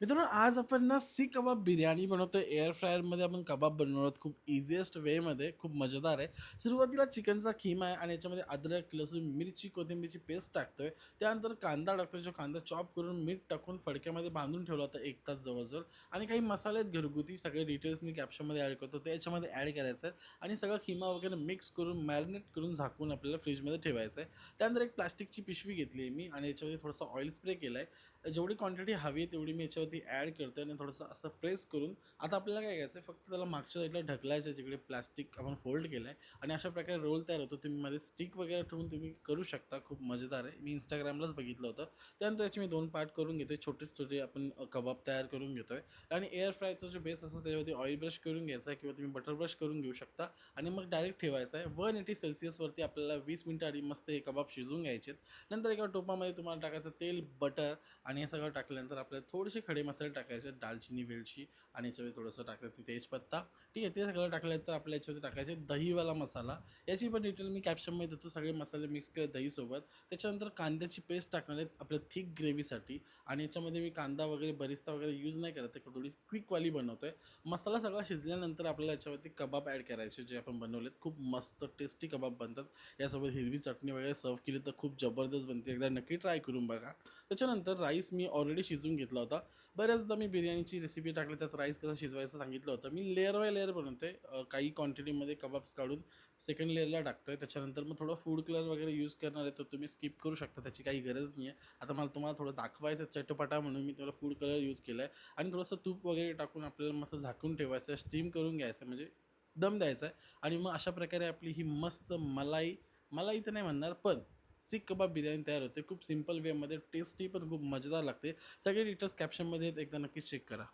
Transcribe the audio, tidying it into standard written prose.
मित्रांनो, आज आपण ना सीख कबाब बिर्याणी बनवतोय. एअर फ्रायरमध्ये आपण कबाब बनवणार आहोत. खूप इझिएस्ट वेमध्ये, खूप मजेदार आहे. सुरुवातीला चिकनचा खिमा आहे आणि याच्यामध्ये अद्रक, लसूण, मिरची, कोथिंबीरची पेस्ट टाकतोय. त्यानंतर कांदा टाकतोय. जो कांदा चॉप करून मीठ टाकून फडक्यामध्ये बांधून ठेवला होता 1 तास जवळ-जवळ. आणि काही मसाले आहेत घरगुती, सगळे डिटेल्स मी कॅप्शनमध्ये ॲड करतो. ते याच्यामध्ये ॲड करायचं आहे आणि सगळं खिमा वगैरे मिक्स करून मॅरिनेट करून झाकून आपल्याला फ्रीजमध्ये ठेवायचं आहे. त्यानंतर एक प्लास्टिकची पिशवी घेतली आहे मी आणि याच्यामध्ये थोडासा ऑइल स्प्रे केला आहे. जेवढी क्वांटिटी हवी आहे तेवढी मी याच्यावरती ॲड करतो आणि थोडंसं असं प्रेस करून आता आपल्याला काय करायचं आहे, फक्त त्याला मागच्या साईडला ढकलायचं आहे जिकडे प्लास्टिक आपण फोल्ड केलं आहे आणि अशा प्रकारे रोल तयार होतो. तुम्ही मध्ये स्टिक वगैरे ठेवून तुम्ही करू शकता. खूप मजेदार आहे. मी Instagramलाच बघितलं होतं. त्यानंतर त्याचे मी 2 पार्ट करून घेतो. छोटे-छोटे आपण कबाब तयार करून घेतो आहे आणि एअर फ्रायचा जो बेस असतो त्याच्यावरती ऑइल ब्रश करून घ्यायचा आहे किंवा तुम्ही बटर ब्रश करून घेऊ शकता आणि मग डायरेक्ट ठेवायचं आहे. 180 सेल्सिअसवरती आपल्याला 20 मिनिटं आधी मस्त हे कबाब शिजवून घ्यायचे आहेत. नंतर एका टोपामध्ये तुम्हाला टाकायचं तेल, बटर आणि हे सगळं टाकल्यानंतर आपल्याला थोडेसे खडे मसाले टाकायचे, दालचिनी, वेलची आणि याच्यामध्ये थोडंसं टाकायचं तेजपत्ता. ठीक आहे, ते सगळं टाकल्यानंतर आपल्या याच्यामध्ये टाकायचे दहीवाला मसाला. याची पण डिटेल मी कॅप्शनमध्ये देतो. सगळे मसाले मिक्स केले दहीसोबत. त्याच्यानंतर कांद्याची पेस्ट टाकणार आहेत आपल्या थिक ग्रेव्हीसाठी आणि याच्यामध्ये मी कांदा वगैरे बरिस्ता वगैरे यूज नाही करत आहे, थोडी क्विकवाली बनवतो आहे. मसाला सगळा शिजल्यानंतर आपल्याला याच्यावरती कबाब ॲड करायचे जे आपण बनवलेत. खूप मस्त टेस्टी कबाब बनतात. यासोबत हिरवी चटणी वगैरे सर्व्ह केली तर खूप जबरदस्त बनते. एकदा नक्की ट्राय करून बघा. त्याच्यानंतर राईस मी ऑलरेडी शिजवून घेतला होता. बऱ्याचदा मी बिर्याणीची रेसिपी टाकली त्यात राईस कसं शिजवायचं सांगितलं होतं. मी लेयर बाय लेयर बनवतोय. काही क्वांटिटीमध्ये कबाब्स काढून सेकंड लेयरला टाकतोय. त्याच्यानंतर मग थोडं फूड कलर वगैरे यूज करणार आहे तर तुम्ही स्किप करू शकता. त्याची काही गरज नाही आहे. आता मला तुम्हाला थोडं दाखवायचं चटपटा म्हणून मी त्याला फूड कलर यूज केला आहे आणि थोडंसं तूप वगैरे टाकून आपल्याला मस्त झाकून ठेवायचं आहे. स्टीम करून घ्यायचं आहे म्हणजे दम द्यायचा आहे आणि मग अशा प्रकारे आपली ही मस्त मलाई मलाई तर नाही म्हणणार पण सीख कबाब बिर्याणी तयार होते. खूप सिंपल वेमध्ये टेस्टी पण खूप मजेदार लागते. सगळे डिटेल्स कॅप्शनमध्ये आहेत. एकदा नक्की चेक करा.